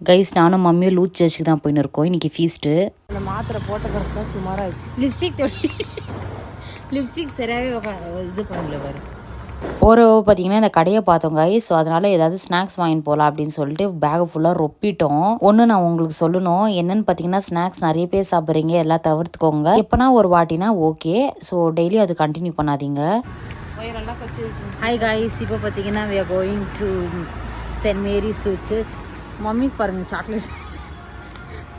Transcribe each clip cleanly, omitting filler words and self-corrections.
Guys நானும் மம்மியும் லூத் சர்ச்சுக்கு தான் போயின்னு இருக்கோம். இன்னைக்கு ஃபீஸ்ட்டு. அந்த மாத்திரை போட்ட பிறகு தான் சுமாராகிடுச்சு. லிப்ஸ்டிக் சரியாகவே இது பண்ணல பாரு. போகிறவ பார்த்தீங்கன்னா இந்த கடையை பார்த்தோம் கைஸ். ஸோ அதனால் ஏதாவது ஸ்நாக்ஸ் வாங்கிட்டு போகலாம் அப்படின்னு சொல்லிட்டு பேக்கை ஃபுல்லாக ரொப்பிட்டோம். ஒன்று நான் உங்களுக்கு சொல்லணும் என்னென்னு பார்த்தீங்கன்னா ஸ்நாக்ஸ் நிறைய பேர் சாப்பிட்றீங்க எல்லாம் தவிர்த்துக்கோங்க. எப்போனா ஒரு வாட்டினா ஓகே. ஸோ டெய்லி அது கண்டினியூ பண்ணாதீங்க. ஹாய் கைஸ், இப்போ பார்த்தீங்கன்னா we are going to Saint Mary's Luz church. மம்மிக்கு பாருங்கள் சாக்லேட்.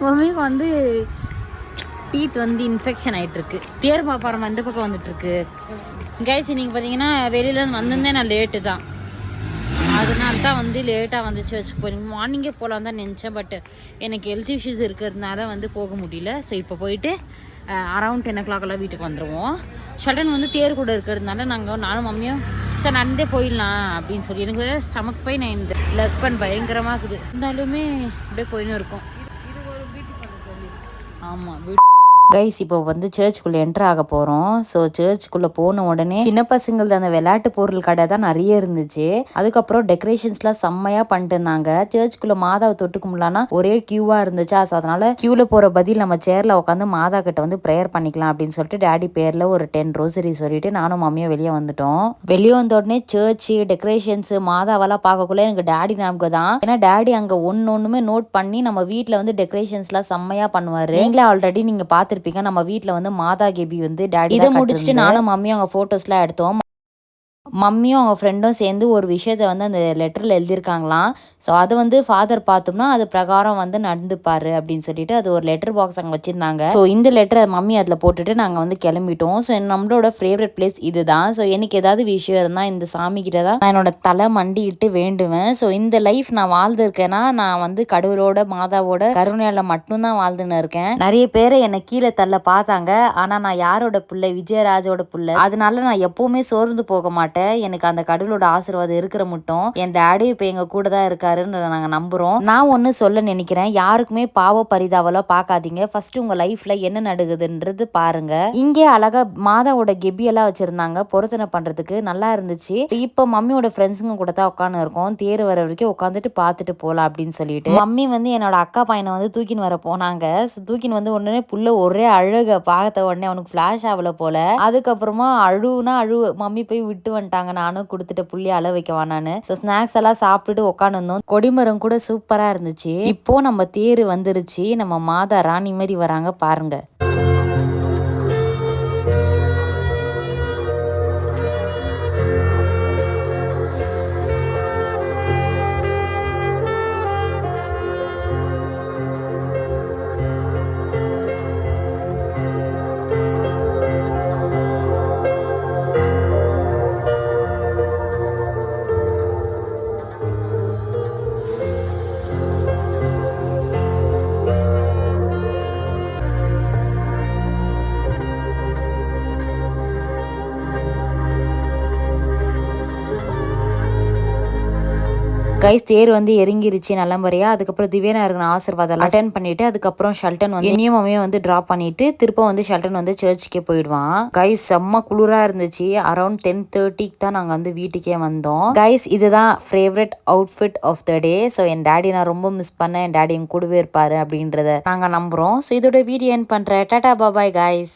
மம்மிக்கு வந்து டீத் வந்து இன்ஃபெக்ஷன் ஆகிட்டுருக்கு. தேர் பாப்பாரம் இந்த பக்கம் வந்துட்டுருக்கு கைஸ். நீங்கள் பார்த்தீங்கன்னா வெளியில் வந்திருந்தேன் நான் லேட்டு தான். அதனால தான் வந்து லேட்டாக வந்து சர்ச்சுக்கு போய் மார்னிங்கே போகலாம் தான் நினச்சேன். பட் எனக்கு ஹெல்த் இஷ்யூஸ் இருக்கிறதுனால வந்து போக முடியல. ஸோ இப்போ போயிட்டு அரௌண்ட் 10 o'clock வீட்டுக்கு வந்துடுவோம். ஷடன் வந்து தேர் கூட இருக்கிறதுனால நானும் மம்மியும் சார் நடந்தே போயிடலாம் அப்படின்னு சொல்லி. எனக்கு ஸ்டமக் போய் நான் இந்த லெக் பன் பயங்கரமாக இருக்குது. இருந்தாலுமே அப்படியே போயின்னு இருக்கும். ஆமாம் கைஸ் இப்போ வந்து சர்ச்சுக்குள்ளே என்ட்ரு ஆக போகிறோம். ஸோ சர்ச்சுக்குள்ளே போன உடனே சின்ன பசங்களது அந்த விளையாட்டு பொருள் கடை தான் நிறைய இருந்துச்சு. அதுக்கப்புறம் டெக்கரேஷன்ஸ்லாம் செம்மையாக பண்ணிட்டு இருந்தாங்க. சர்ச்சுக்குள்ளே மாதாவை தொட்டு கும்பிடலான்னா ஒரே க்யூவாக இருந்துச்சா. ஸோ அதனால் க்யூவில் போகிற பதில் நம்ம சேரில் உட்காந்து மாதா கிட்ட வந்து ப்ரேயர் பண்ணிக்கலாம் அப்படின்னு சொல்லிட்டு டேடி பேரில் ஒரு 10 ரோசரி சொல்லிட்டு நானும் மம்மியும் வெளியே வந்துட்டோம். வெளியே வந்த உடனே சர்ச்சு டெக்கரேஷன்ஸு மாதாவெல்லாம் பார்க்கக்குள்ள எனக்கு டேடி ஞாபகம் தான். ஏன்னா டேடி அங்கே ஒன்றுமே நோட் பண்ணி நம்ம வீட்டில் வந்து டெக்கரேஷன்ஸ்லாம் செம்மையாக பண்ணுவார். நீங்களே ஆல்ரெடி நீங்கள் பார்த்து நம்ம வீட்டில் வந்து மாதா கேபி வந்து டேடி இதை முடிச்சுட்டு நானும் மம்மியும் அவங்க ஃபோட்டோஸ்லாம் எடுத்தோம். மம்மியும் அவங்க ஃப்ரெண்டும் சேர்ந்து ஒரு விஷயத்த வந்து அந்த லெட்டரில் எழுதியிருக்காங்களாம். ஸோ அது வந்து ஃபாதர் பார்த்தோம்னா அது பிரகாரம் வந்து நடந்துப்பார் அப்படின்னு சொல்லிட்டு அது ஒரு லெட்டர் பாக்ஸ் அங்கே வச்சுருந்தாங்க. ஸோ இந்த லெட்டரை மம்மி அதில் போட்டுட்டு நாங்கள் வந்து கிளம்பிட்டோம். ஸோ நம்மளோட ஃபேவரட் பிளேஸ் இது தான். ஸோ எனக்கு ஏதாவது விஷயம் இருந்தால் இந்த சாமி கிட்ட தான் நான் என்னோட தலை மண்டிட்டு வேண்டுவேன். ஸோ இந்த லைஃப் நான் வாழ்ந்துருக்கேன்னா நான் வந்து கடவுளோட மாதாவோட கருணையால் மட்டும்தான் வாழ்ந்துன்னு இருக்கேன். நிறைய பேர் என்னை கீழே தள்ள பார்த்தாங்க. ஆனால் நான் யாரோட பிள்ளை? விஜயராஜோட பிள்ளை. அதனால நான் எப்பவுமே சோர்ந்து போக மாட்டேன். எனக்கு அந்த கடவுளோட ஆசீர்வாதம் இருக்கிற மட்டும் என் டேடி இப்போ எங்க கூட தான் இருக்காருன்னு நாங்கள் நம்புறோம். நான் ஒன்று சொல்ல நினைக்கிறேன், யாருக்குமே பாவ பரிதாவெல்லாம் பார்க்காதீங்க. ஃபர்ஸ்ட் உங்க லைஃப்ல என்ன நடக்குதுன்றது பாருங்க. இங்கே அழகா மாதாவோட கெபியெல்லாம் வச்சிருந்தாங்க பொருத்தனை பண்றதுக்கு, நல்லா இருந்துச்சு. இப்போ மம்மியோட ஃப்ரெண்ட்ஸுங்க கூட தான் உட்காந்து இருக்கோம். தேர் வர வரைக்கும் உட்காந்துட்டு பார்த்துட்டு போகலாம் அப்படின்னு சொல்லிட்டு மம்மி வந்து என்னோட அக்கா பையனை வந்து தூக்கின்னு வர போனாங்க. தூக்கின்னு வந்து உடனே புள்ள ஒரே அழுக பார்த்த உடனே அவனுக்கு ஃபிளாஷ் ஆகல போல. அதுக்கப்புறமா அழுவுனா மம்மி போய் விட்டு வந்துட்டாங்க. நானும் கொடுத்துட்டு புள்ளி அள வைக்க வேணான்னு. ஸோ ஸ்நாக்ஸ் எல்லாம் சாப்பிட்டுட்டு உட்காந்துருந்தோம். கொடிமரம் கூட சூப்பரா இருந்துச்சு. இப்போ நம்ம தேர் வந்துருச்சு. நம்ம மாதா ராணி மாதிரி வராங்க பாருங்க. கைஸ் தேர் வந்து இறங்கிருச்சு நல்லம்பறையா. அதுக்கப்புறம் திவ்யானா இருக்கிற ஆசீர்வாதம் அட்டென்ட் பண்ணிட்டு அதுக்கப்புறம் ஷல்டன் வந்து என்னையும் மம்மியும் வந்து டிராப் பண்ணிட்டு திரும்ப வந்து ஷல்டன் வந்து சர்ச்சுக்கே போயிடுவான். கைஸ் செம்ம குளிரா இருந்துச்சு. அரௌண்ட் 10:30 தான் நாங்க வந்து வீட்டுக்கே வந்தோம். கைஸ் இதுதான் favourite outfit of the day. So என் டேடி நான் ரொம்ப மிஸ் பண்ணேன். என் டேடி என் கூடவே இருப்பாரு அப்படின்றத நாங்க நம்புறோம். ஸோ இதோட வீடியோ எண்ட் பண்றேன். Tata bye guys.